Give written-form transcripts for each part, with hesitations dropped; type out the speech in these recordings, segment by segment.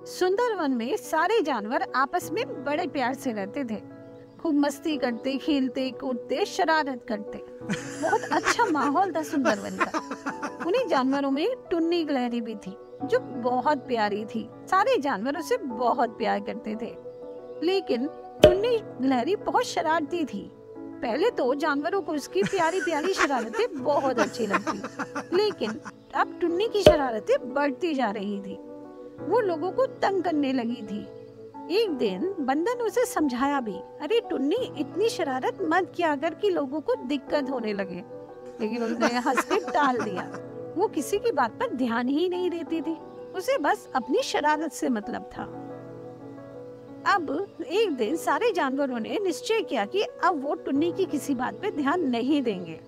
सुंदरवन में सारे जानवर आपस में बड़े प्यार से रहते थे। खूब मस्ती करते, खेलते, कूदते, शरारत करते। बहुत अच्छा माहौल था सुंदरवन का। उन्हीं जानवरों में टुन्नी गिलहरी भी थी, जो बहुत प्यारी थी। सारे जानवर उसे बहुत प्यार करते थे, लेकिन टुन्नी गिलहरी बहुत शरारती थी। पहले तो जानवरों को उसकी प्यारी प्यारी शरारतें बहुत अच्छी लगती, लेकिन अब टुन्नी की शरारतें बढ़ती जा रही थी। वो लोगों को तंग करने लगी थी। एक दिन बंदर ने उसे समझाया भी, अरे टुन्नी, इतनी शरारत मत किया कर कि लोगों को दिक्कत होने लगे। लेकिन उसने हंस के टाल दिया। वो किसी की बात पर ध्यान ही नहीं देती थी, उसे बस अपनी शरारत से मतलब था। अब एक दिन सारे जानवरों ने निश्चय किया कि अब वो टुन्नी की किसी बात पे ध्यान नहीं देंगे।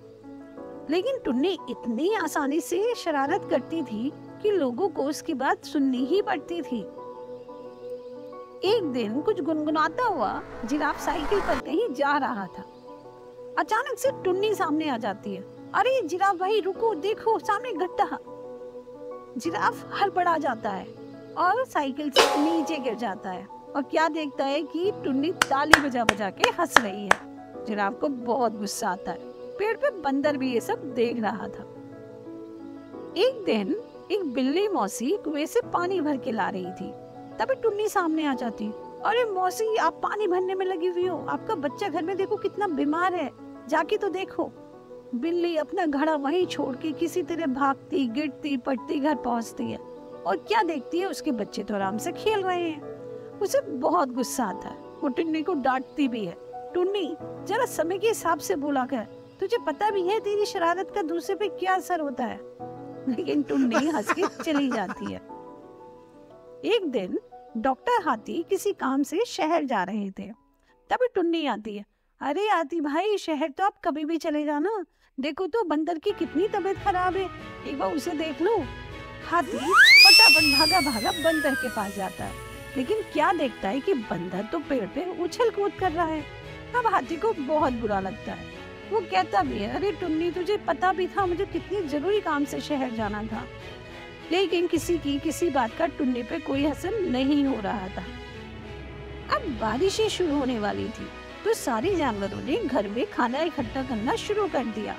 लेकिन टुन्नी इतनी आसानी से शरारत करती थी कि लोगों को उसकी बात सुननी ही पड़ती थी। एक दिन कुछ गुनगुनाता हुआ जिराफ साइकिल पर कहीं जा रहा था। अचानक से टुन्नी सामने आ जाती है। अरे जिराफ भाई रुको, देखो सामने गड्ढा। जिराफ हड़बड़ा जाता है और साइकिल से नीचे गिर जाता है और क्या देखता है कि टुन्नी ताली बजा बजा के हंस रही है। जिराफ को बहुत गुस्सा आता है। पेड़ पे बंदर भी ये सब देख रहा था। एक दिन एक बिल्ली मौसी कुएं से पानी भर के ला रही थी। तभी टुन्नी सामने आ जाती। अरे मौसी, आप पानी भरने में लगी हुई हो, आपका बच्चा घर में देखो कितना बीमार है, जाके तो देखो। बिल्ली अपना घड़ा वहीं छोड़ के किसी तरह भागती, गिरती, पड़ती घर पहुंचती है और क्या देखती है, उसके बच्चे तो आराम से खेल रहे हैं। उसे बहुत गुस्सा आता है। वो टुन्नी को डांटती भी है। टुन्नी, जरा समय के हिसाब से बोला कर, तुझे पता भी है तेरी शरारत का दूसरे पे क्या असर होता है। लेकिन टुन्नी हंस के चली जाती है। एक दिन डॉक्टर हाथी किसी काम से शहर जा रहे थे। तभी टुन्नी आती है। अरे हाथी भाई, शहर तो आप कभी भी चले जाना, देखो तो बंदर की कितनी तबीयत खराब है, एक बार उसे देख लो। हाथी फटाफट भागा भागा बंदर के पास जाता है, लेकिन क्या देखता है कि बंदर तो पेड़ पे उछल कूद कर रहा है। अब हाथी को बहुत बुरा लगता है। वो कहता भी है, अरे टुन्नी, तुझे पता भी था मुझे कितनी जरूरी काम से शहर जाना था। लेकिन किसी बात का टुन्नी पे कोई असर नहीं हो रहा था। अब बारिशें शुरू होने वाली थी, तो सारे जानवरों ने घर में खाना इकट्ठा करना शुरू कर दिया।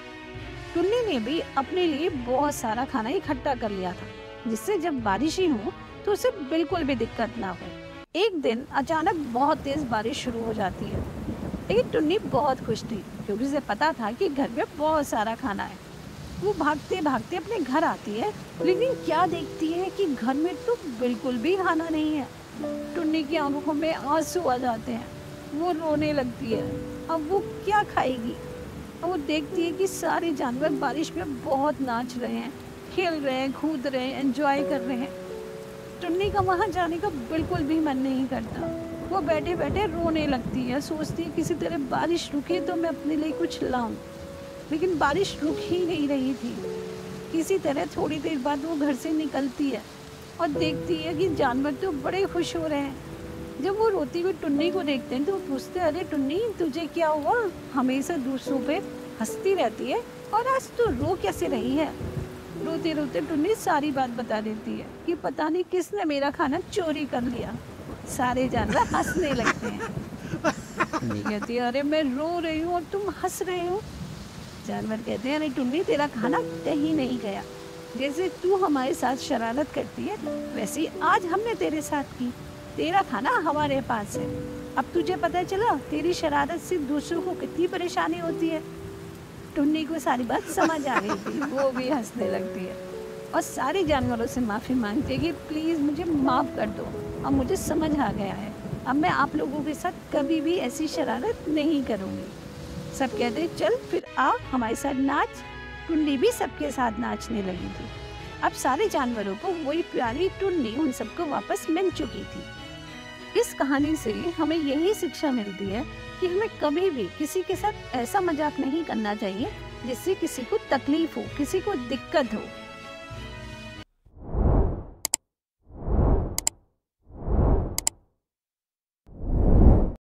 टुन्नी ने भी अपने लिए बहुत सारा खाना इकट्ठा कर लिया था, जिससे जब बारिशें हो तो उसे बिल्कुल भी दिक्कत ना हो। एक दिन अचानक बहुत तेज बारिश शुरू हो जाती है, लेकिन टुन्नी बहुत खुश थी क्योंकि उसे पता था कि घर में बहुत सारा खाना है। वो भागते भागते अपने घर आती है, लेकिन क्या देखती है कि घर में तो बिल्कुल भी खाना नहीं है। टुन्नी की आंखों में आंसू आ जाते हैं। वो रोने लगती है। अब वो क्या खाएगी। वो देखती है कि सारे जानवर बारिश में बहुत नाच रहे हैं, खेल रहे हैं, कूद रहे हैं, एंजॉय कर रहे हैं। टुन्नी का वहां जाने का बिल्कुल भी मन नहीं करता। वो बैठे बैठे रोने लगती है, सोचती है किसी तरह बारिश रुके तो मैं अपने लिए कुछ लाऊं। लेकिन बारिश रुक ही नहीं रही थी। किसी तरह थोड़ी देर बाद वो घर से निकलती है और देखती है कि जानवर तो बड़े खुश हो रहे हैं। जब वो रोती हुई टुन्नी को देखते हैं तो वो पूछते हैं, अरे टुन्नी, तुझे क्या हुआ, हमेशा दूसरों पे हंसती रहती है और आज तो रो कैसे रही है। रोते रोते टुन्नी सारी बात बता देती है कि पता नहीं किसने मेरा खाना चोरी कर लिया। सारे जानवर हंसने लगते हैं। टुन्नी कहती है, अरे मैं रो रही हूँ और तुम हंस रहे हो। जानवर कहते हैं, अरे टुन्नी, तेरा खाना कहीं नहीं गया। जैसे तू हमारे साथ शरारत करती है, वैसे आज हमने तेरे साथ की। तेरा खाना हमारे पास है। अब तुझे पता चला तेरी शरारत से दूसरों को कितनी परेशानी होती है। टुन्नी को सारी बात समझ आ गई थी। वो भी हंसने लगती है और सारे जानवरों से माफ़ी मांगती है कि प्लीज़ मुझे माफ़ कर दो, अब मुझे समझ आ गया है। अब मैं आप लोगों के साथ कभी भी ऐसी शरारत नहीं करूँगी। सब कहते हैं, चल फिर आ हमारे साथ नाच। टुन्नी भी सबके साथ नाचने लगी थी। अब सारे जानवरों को वही प्यारी टुन्नी उन सबको वापस मिल चुकी थी। इस कहानी से हमें यही शिक्षा मिलती है कि हमें कभी भी किसी के साथ ऐसा मजाक नहीं करना चाहिए जिससे किसी को तकलीफ हो, किसी को दिक्कत हो।